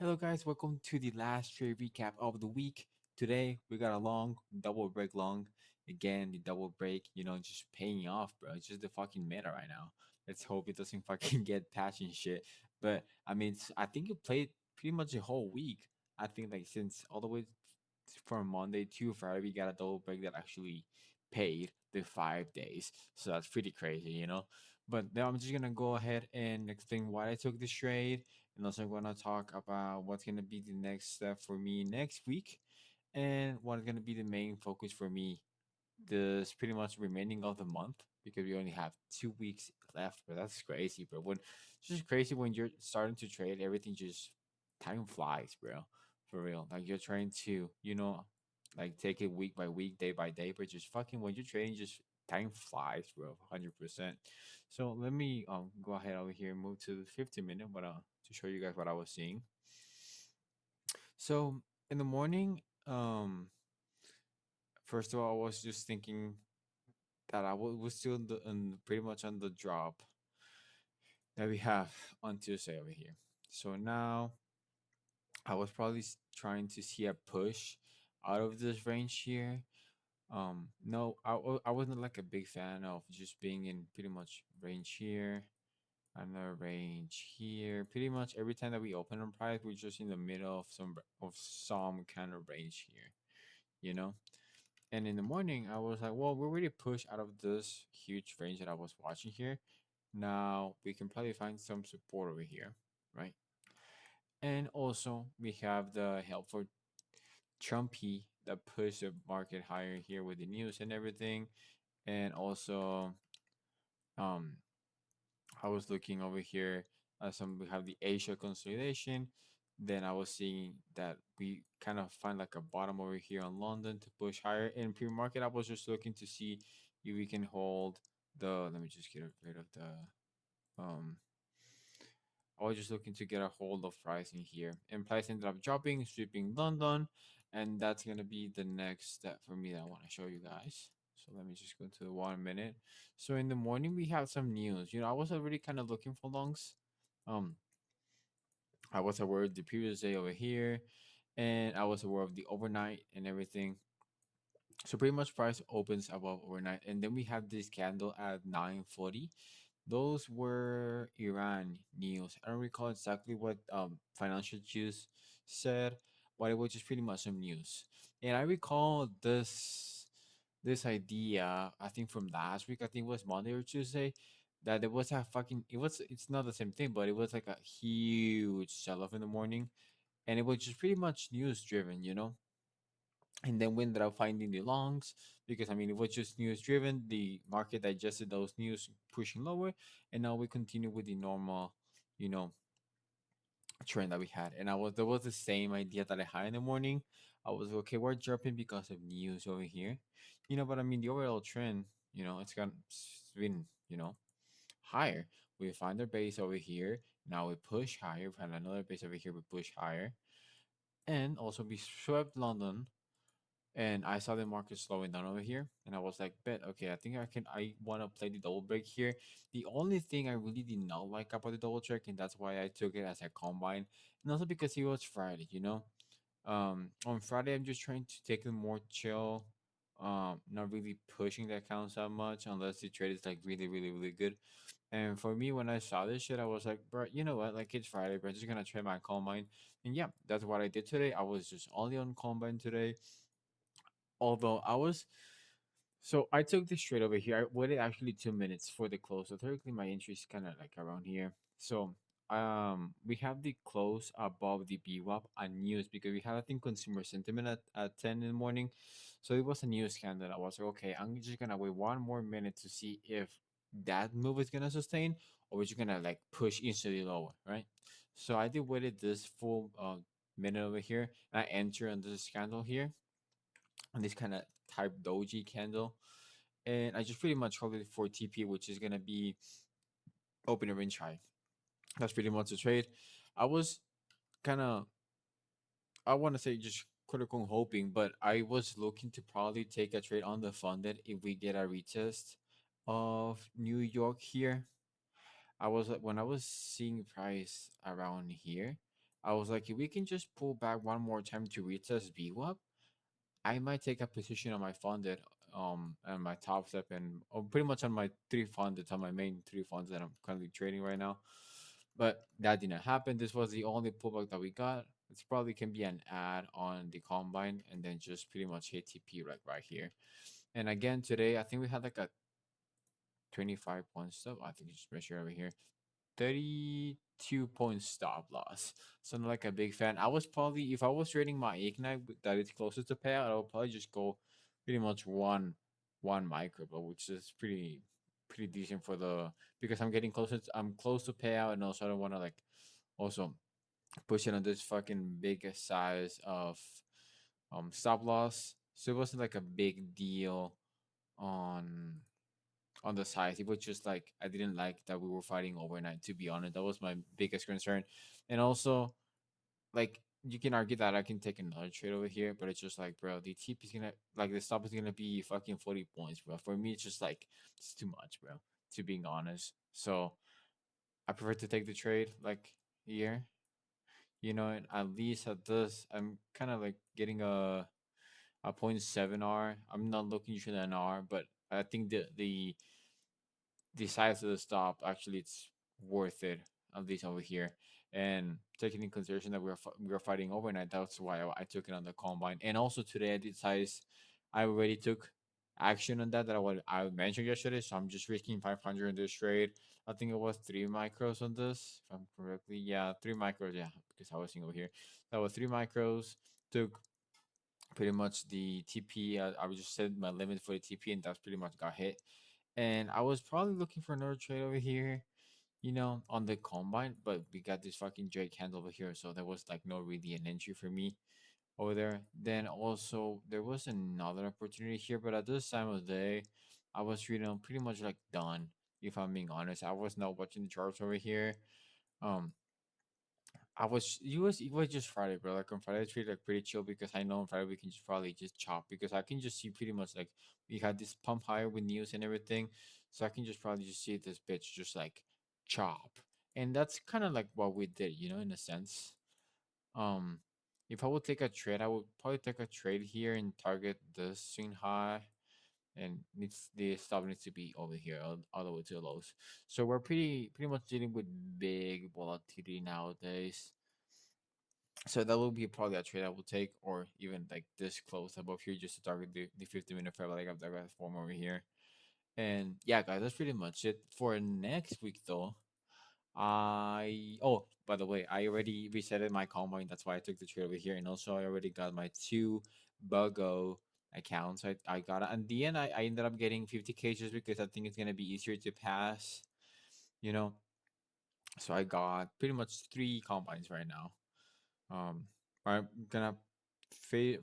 Hello, guys. Welcome to the last trade recap of the week. Today we got a long double break long. Again, the double break, just paying off, bro. It's just the fucking meta right now. Let's hope it doesn't fucking get patched and shit. But I mean, I think it played pretty much the whole week. I think like since all the way from Monday to Friday, we got a double break that actually paid the 5 days. So that's pretty crazy. But now I'm just gonna go ahead and explain why I took this trade, and also I'm gonna talk about what's gonna be the next step for me next week, and what's gonna be the main focus for me this pretty much remaining of the month because we only have 2 weeks left. But that's crazy, bro. When it's just crazy when you're starting to trade, everything just time flies, bro. For real. Like you're trying to, like take it week by week, day by day, but just fucking when you're trading, just time flies, bro. 100%. So let me go ahead over here and move to the 15 minute, but to show you guys what I was seeing. So in the morning, first of all, I was just thinking that was still pretty much on the drop that we have on Tuesday over here. So now I was probably trying to see a push out of this range here. No, I wasn't like a big fan of just being in pretty much range here, another range here. Pretty much every time that we open on price, we're just in the middle of some kind of range here, you know. And in the morning, I was like, well, we're already pushed out of this huge range that I was watching here. Now we can probably find some support over here, right? And also we have the help for Trumpy that pushed the market higher here with the news and everything. And also, um, I was looking over here. We have the Asia consolidation. Then I was seeing that we kind of find like a bottom over here on London to push higher. In pre-market, I was just looking to see if we can hold the. Let me just get rid of the. I was just looking to get a hold of pricing here, and price ended up dropping, sweeping London, and that's gonna be the next step for me that I want to show you guys. So let me just go to the 1 minute. So in the morning we have some news. I was already kind of looking for longs. Um, I was aware of the previous day over here, and I was aware of the overnight and everything. So pretty much price opens above overnight, and then we have this candle at 9:40. Those were Iran news. I don't recall exactly what Financial Juice said, but it was just pretty much some news. And I recall this idea, I think from last week, I think it was Monday or Tuesday, that there was a fucking it's not the same thing, but it was like a huge sell-off in the morning, and it was just pretty much news driven. And then we ended up finding the longs because I mean it was just news driven. The market digested those news, pushing lower, and now we continue with the normal, you know, trend that we had. And I was there was the same idea that I had in the morning. I was okay. We're dropping because of news over here, but I mean the overall trend, it's been higher. We find our base over here. Now we push higher. We find another base over here. We push higher, and also we swept London, and I saw the market slowing down over here, and I was like, "Bet, okay, I think I want to play the double break here." The only thing I really did not like about the double check, and that's why I took it as a combine, and also because it was Friday. On Friday, I'm just trying to take it more chill, not really pushing the accounts that much unless the trade is like really, really, really good. And for me, when I saw this shit, I was like, bro, you know what? Like, it's Friday, but I'm just gonna try my combine. And yeah, that's what I did today. I was just only on combine today. Although I took this straight over here. I waited actually 2 minutes for the close. So theoretically, my entry is kind of like around here. So we have the close above the BWAP on news because we have I think consumer sentiment at 10 in the morning. So it was a news candle. I was like, okay, I'm just gonna wait 1 more minute to see if that move is gonna sustain or we're just gonna like push instantly lower, right? So I did waited this full minute over here. I enter on this candle here on this kind of type doji candle, and I just pretty much hold it for TP, which is gonna be open a range high. That's pretty much the trade. I was kind of, I want to say just critical hoping, but I was looking to probably take a trade on the funded if we get a retest of New York here. I was when I was seeing price around here, I was like, if we can just pull back one more time to retest VWAP, I might take a position on my funded and my top step and pretty much on my three funded on my main three funds that I'm currently trading right now. But that didn't happen. This was the only pullback that we got. It's probably can be an ad on the combine and then just pretty much hit TP like right here. And again today, I think we had like a 25 point stop. I think you just measure over here. 32-point stop loss. So I'm not like a big fan. I was probably if I was trading my Ignite that is closer to payout, I would probably just go pretty much one micro, but which is pretty decent for the because I'm getting closer I'm close to payout and also I don't wanna like also push it on this fucking big size of stop loss. So it wasn't like a big deal on the size. It was just like I didn't like that we were fighting overnight. To be honest, that was my biggest concern. And also, like you can argue that I can take another trade over here, but it's just like, bro, the TP is gonna like the stop is gonna be fucking 40 points, bro. For me, it's just like it's too much, bro. To being honest, so I prefer to take the trade like here. And at least at this, I'm kind of like getting a point 0.7 R. I'm not looking for an R, but I think the size of the stop actually it's worth it at least over here. And taking in consideration that we are fighting overnight, that's why I took it on the combine. And also today I decided I already took action on that I mentioned yesterday. So I'm just risking 500 in this trade. I think it was 3 micros on this, if I'm correctly. Yeah, 3 micros. Yeah, because I was seeing over here. That was 3 micros. Took pretty much the TP. I was just set my limit for the TP, and that's pretty much got hit. And I was probably looking for another trade over here, on the combine, but we got this fucking Drake hand over here, so there was like no really an entry for me over there. Then also there was another opportunity here, but at this time of the day, I was pretty much like done. If I'm being honest, I was not watching the charts over here. Um, it was just Friday, bro. Like on Friday, I treat like pretty chill because I know on Friday we can just probably just chop because I can just see pretty much like we had this pump higher with news and everything, so I can just probably just see this bitch just like chop, and that's kind of like what we did, in a sense. Um, if I would take a trade, I would probably take a trade here and target the swing high, and the stop needs to be over here all the way to the lows. So we're pretty much dealing with big volatility nowadays, so that will be probably a trade I will take, or even like this close above here just to target the 50-minute fair value of that form over here. And yeah, guys, that's pretty much it for next week, though. By the way, I already resetted my combine. That's why I took the trade over here, and also I already got my two Buggo accounts. I got it. And the end, I ended up getting 50K just because I think it's gonna be easier to pass. You know, so I got pretty much three combines right now. Um, I'm gonna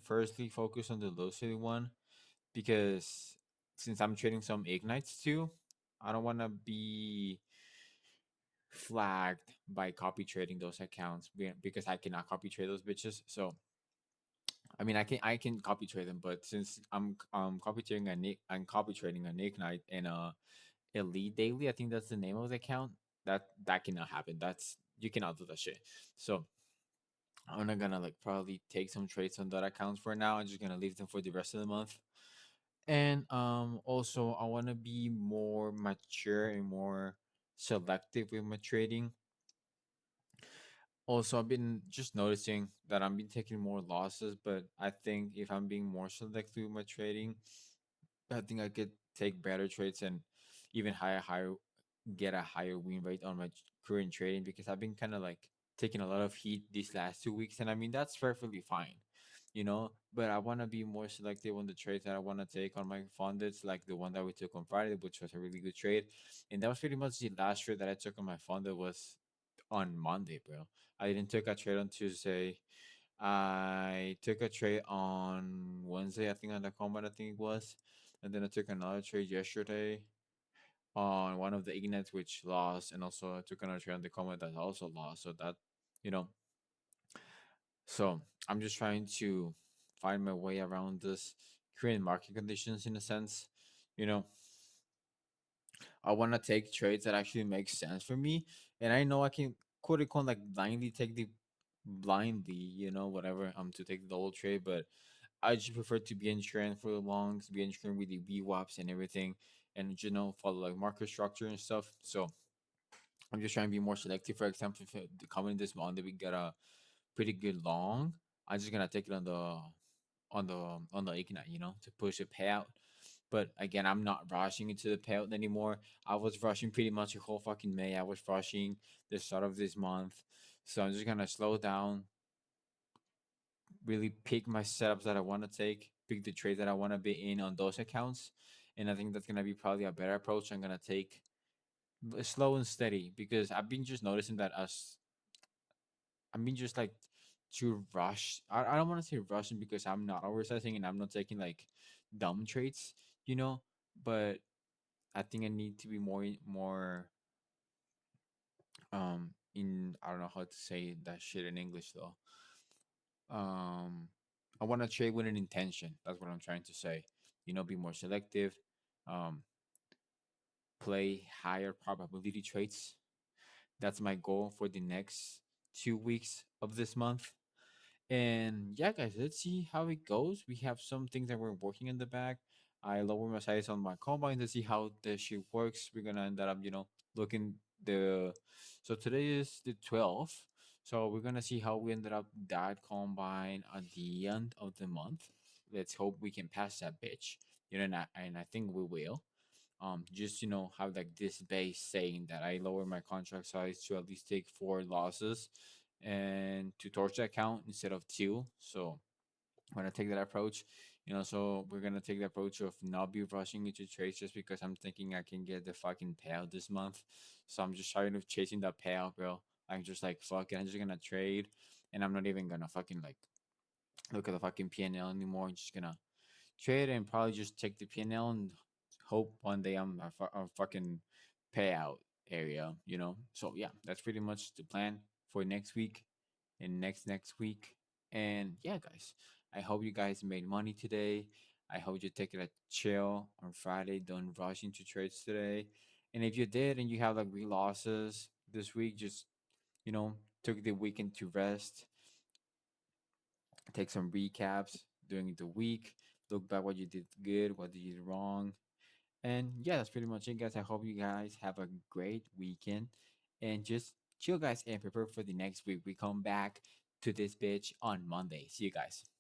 firstly focus on the low city one because since I'm trading some ignites too, I don't want to be flagged by copy trading those accounts because I cannot copy trade those bitches. So I mean, I can copy trade them, but since I'm copy trading I'm copy trading an ignite and elite daily, I think that's the name of the account. That cannot happen. That's you cannot do that shit. So I'm not gonna like probably take some trades on that account for now. I'm just gonna leave them for the rest of the month. And also I wanna be more mature and more selective with my trading. Also, I've been just noticing that I've been taking more losses, but I think if I'm being more selective with my trading, I think I could take better trades and even higher get a higher win rate on my current trading because I've been kind of like taking a lot of heat these last 2 weeks, and I mean that's perfectly fine. But I want to be more selective on the trades that I want to take on my fundeds, like the one that we took on Friday, which was a really good trade, and that was pretty much the last trade that I took on my funded was on Monday, bro. I didn't take a trade on Tuesday. I took a trade on Wednesday, I think on the combat, I think it was, and then I took another trade yesterday on one of the ignites which lost, and also I took another trade on the comet that also lost. So that, you know, so I'm just trying to find my way around this current market conditions in a sense. You know, I want to take trades that actually make sense for me, and I know I can quote unquote like blindly take the blindly, whatever, to take the double trade, but I just prefer to be in trend for the longs, be in trend with the VWAPs and everything, and follow like market structure and stuff. So I'm just trying to be more selective. For example, if coming this month, we get a pretty good long. I'm just gonna take it on the Ignite, to push a payout. But again, I'm not rushing into the payout anymore. I was rushing pretty much the whole fucking May. I was rushing the start of this month. So I'm just gonna slow down, really pick my setups that I want to take, pick the trades that I want to be in on those accounts. And I think that's gonna be probably a better approach. I'm gonna take slow and steady because I've been just noticing that as I mean, just like too rush. I don't want to say rushing because I'm not oversizing and I'm not taking like dumb trades, you know. But I think I need to be more in I don't know how to say that shit in English though. Um, I want to trade with an intention. That's what I'm trying to say. Be more selective. Um, play higher probability trades. That's my goal for the next 2 weeks of this month. And yeah, guys, let's see how it goes. We have some things that we're working in the back. I lower my size on my combine to see how the shit works. We're gonna end up, looking the. So today is the 12th. So we're gonna see how we ended up that combine at the end of the month. Let's hope we can pass that bitch. And I think we will. Just have like this base saying that I lower my contract size to at least take 4 losses and to torch the account instead of two. So I'm gonna take that approach. So we're gonna take the approach of not be rushing into trades just because I'm thinking I can get the fucking payout this month. So I'm just trying to chasing that payout, bro. I'm just like fuck it, I'm just gonna trade and I'm not even gonna fucking like look at the fucking PNL anymore. I'm just gonna trade and probably just take the PNL and hope one day I'm a fucking payout area. So yeah, that's pretty much the plan for next week and next week. And yeah, guys, I hope you guys made money today. I hope you take it a chill on Friday. Don't rush into trades today. And if you did and you have like big losses this week, just you know, took the weekend to rest, take some recaps during the week, look back what you did good, what did you do wrong. And yeah, that's pretty much it, guys. I hope you guys have a great weekend and just chill, guys, and prepare for the next week. We come back to this bitch on Monday. See you guys.